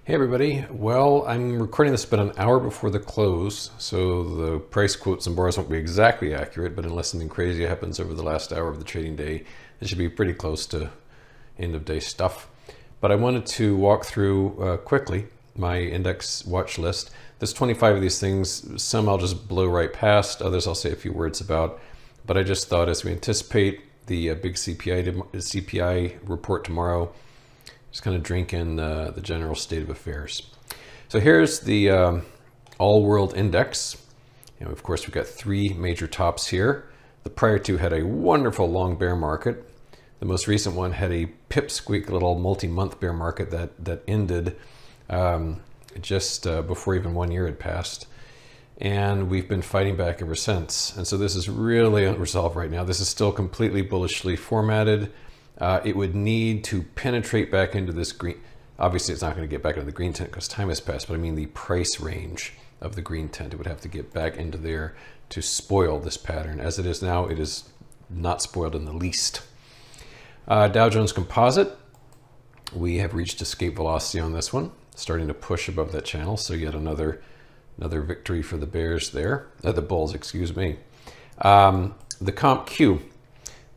Hey everybody, well, I'm recording this about an hour before the close, so the price quotes and bars won't be exactly accurate, but unless something crazy happens over the last hour of the trading day, it should be pretty close to end of day stuff. But I wanted to walk through quickly my index watch list. There's 25 of these things. Some I'll just blow right past, others I'll say a few words about. But I just thought as we anticipate the big CPI report tomorrow, just kind of drink in the general state of affairs. So here's the all world index. Of course, we've got three major tops here. The prior two had a wonderful long bear market. The most recent one had a pipsqueak little multi-month bear market that ended just before even 1 year had passed. And we've been fighting back ever since. And so this is really unresolved right now. This is still completely bullishly formatted. It would need to penetrate back into this green. Obviously, it's not going to get back into the green tent because time has passed, but I mean the price range of the green tent. It would have to get back into there to spoil this pattern. As it is now, it is not spoiled in the least. Dow Jones Composite, we have reached escape velocity on this one, starting to push above that channel. So yet another victory for the bears there, the bulls, excuse me. The Comp Q.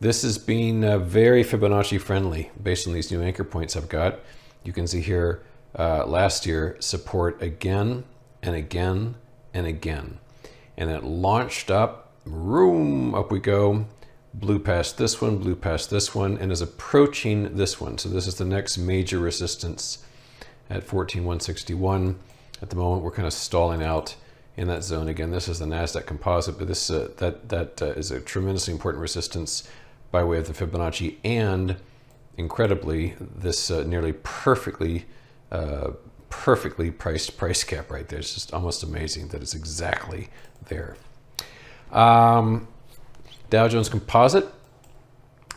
This is being very Fibonacci friendly based on these new anchor points I've got. You can see here last year support again and again and again. And it launched up, up we go, blew past this one, and is approaching this one. So this is the next major resistance at 14,161. At the moment, we're kind of stalling out in that zone. Again, this is the NASDAQ composite, but this that is a tremendously important resistance by way of the Fibonacci, and incredibly, this nearly perfectly priced price cap right there. It's just almost amazing that it's exactly there. Dow Jones Composite,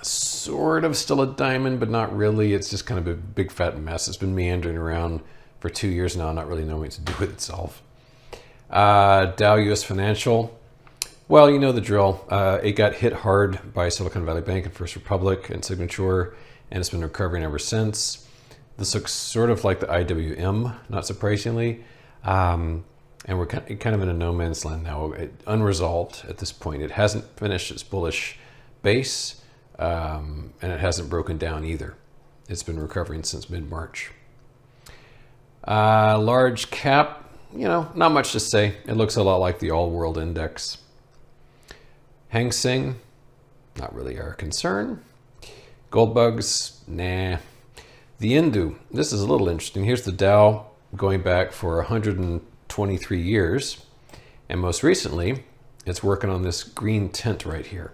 sort of still a diamond, but not really. It's just kind of a big fat mess. It's been meandering around for 2 years now, not really knowing what to do with itself. Dow US Financial. Well, you know the drill. It got hit hard by Silicon Valley Bank and First Republic and Signature, and it's been recovering ever since. This looks sort of like the IWM, not surprisingly. And we're kind of in a no man's land now, unresolved at this point. It hasn't finished its bullish base, and it hasn't broken down either. It's been recovering since mid-March. Large cap, not much to say. It looks a lot like the all world index. Hang Seng, not really our concern. Gold bugs, nah. The Indu, this is a little interesting. Here's the Dow going back for 123 years. And most recently, it's working on this green tint right here.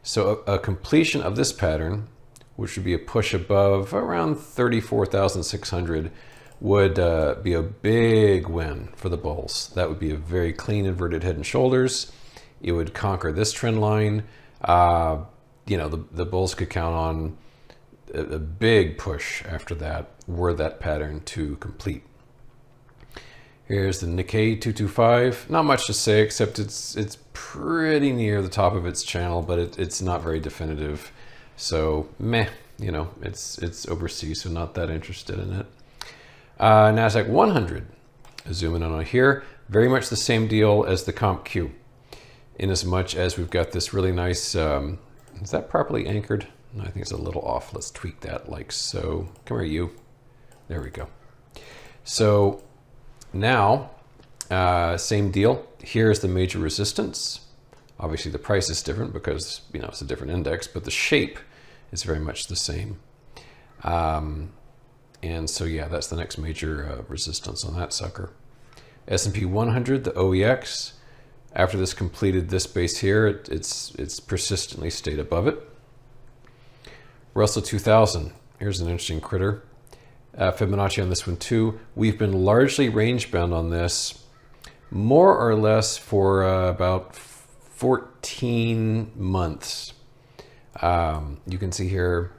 So a completion of this pattern, which would be a push above around 34,600, would be a big win for the bulls. That would be a very clean inverted head and shoulders. It would conquer this trend line. The bulls could count on a big push after that, were that pattern to complete. Here's the Nikkei 225. Not much to say, except it's pretty near the top of its channel, but it's not very definitive. So meh, it's overseas, so not that interested in it. NASDAQ 100, zooming in on here, very much the same deal as the Comp Q. In as much as we've got this really nice, is that properly anchored? No, I think it's a little off. Let's tweak that like so. Come here, you. There we go. So now, same deal. Here's the major resistance. Obviously the price is different because, it's a different index, but the shape is very much the same. And so, yeah, that's the next major resistance on that sucker. S&P 100, the OEX. After this completed this base here, it's persistently stayed above it. Russell 2000, here's an interesting critter. Fibonacci on this one too. We've been largely range bound on this, more or less for about 14 months. You can see here,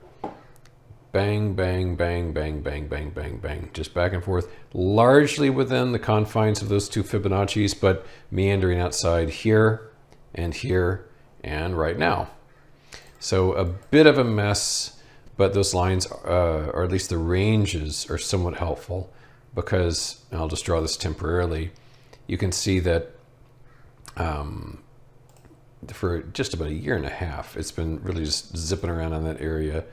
bang, bang, bang, bang, bang, bang, bang, bang, just back and forth, largely within the confines of those two Fibonacci's, but meandering outside here and right now. So a bit of a mess, but those lines, or at least the ranges, are somewhat helpful because, and I'll just draw this temporarily, you can see that for just about a year and a half, it's been really just zipping around in that area.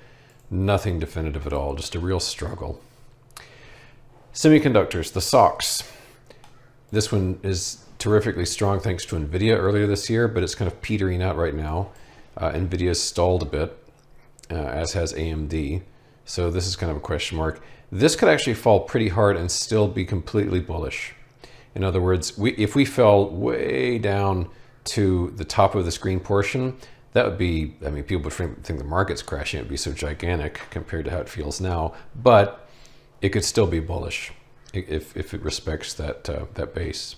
Nothing definitive at all, just a real struggle. Semiconductors, the SOX. This one is terrifically strong thanks to NVIDIA earlier this year, but it's kind of petering out right now. NVIDIA's stalled a bit, as has AMD. So this is kind of a question mark. This could actually fall pretty hard and still be completely bullish. In other words, if we fell way down to the top of this green portion, that would be, I mean, people would think the market's crashing. It would be so gigantic compared to how it feels now, but it could still be bullish if it respects that base.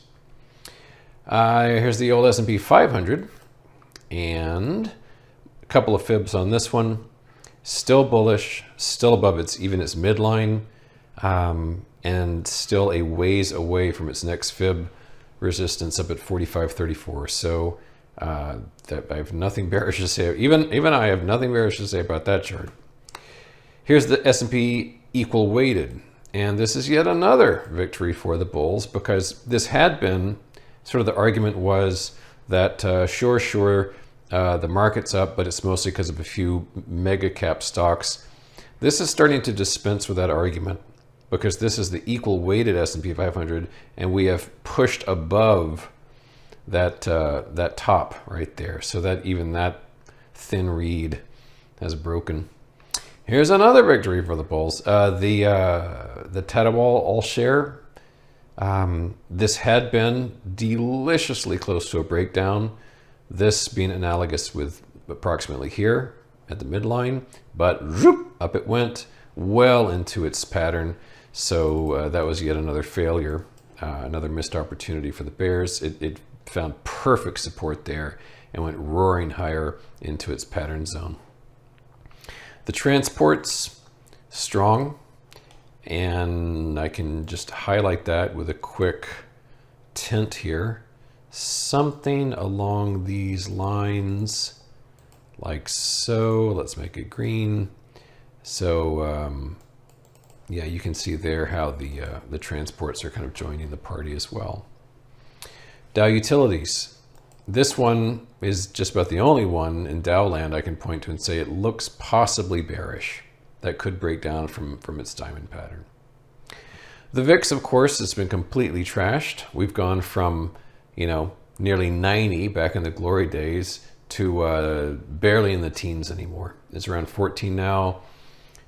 Here's the old S&P 500, and a couple of fibs on this one. Still bullish, still above its midline, and still a ways away from its next fib resistance up at 45.34. So that I have nothing bearish to say. Even I have nothing bearish to say about that chart. Here's the S&P equal weighted, and this is yet another victory for the bulls, because this had been sort of, the argument was that sure, the market's up, but it's mostly because of a few mega cap stocks. This is starting to dispense with that argument, because this is the equal weighted S&P 500, and we have pushed above that top right there, so that even that thin reed has broken. Here's another victory for the bulls. The Tadawal all share. This had been deliciously close to a breakdown. This being analogous with approximately here at the midline, but zoop, up it went well into its pattern. So that was yet another failure, another missed opportunity for the bears. It found perfect support there and went roaring higher into its pattern zone. The transports, strong, and I can just highlight that with a quick tint here. Something along these lines, like so. Let's make it green. So yeah, you can see there how the transports are kind of joining the party as well. Dow Utilities. This one is just about the only one in Dow land I can point to and say it looks possibly bearish. That could break down from its diamond pattern. The VIX, of course, has been completely trashed. We've gone from, nearly 90 back in the glory days to barely in the teens anymore. It's around 14 now.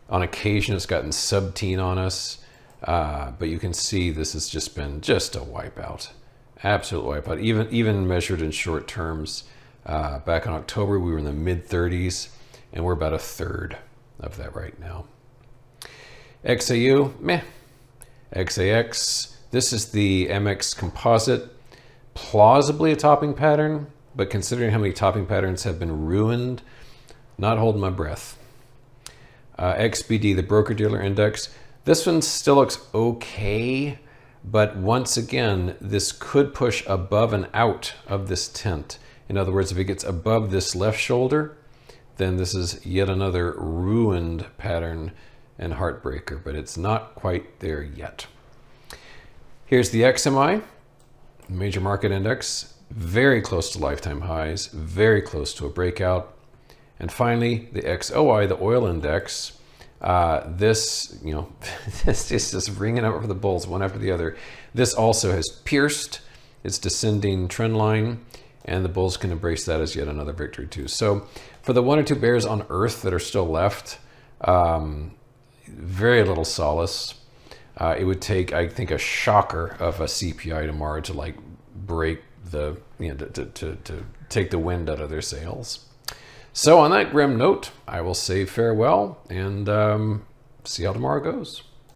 On occasion, it's gotten sub-teen on us, but you can see this has just been a wipeout, absolute wipeout. Even measured in short terms, back in October, we were in the mid-30s, and we're about a third of that right now. XAU, meh. XAX, this is the MX composite, plausibly a topping pattern, but considering how many topping patterns have been ruined, not holding my breath. XBD, the broker-dealer index, this one still looks okay, but once again, this could push above and out of this tent. In other words, if it gets above this left shoulder, then this is yet another ruined pattern and heartbreaker, but it's not quite there yet. Here's the XMI, major market index, very close to lifetime highs, very close to a breakout. And finally, the XOI, the oil index, this is just ringing up for the bulls one after the other. This also has pierced its descending trend line, and the bulls can embrace that as yet another victory too. So for the one or two bears on earth that are still left, very little solace. It would take, I think, a shocker of a CPI tomorrow to break the, to take the wind out of their sails. So on that grim note, I will say farewell and see how tomorrow goes.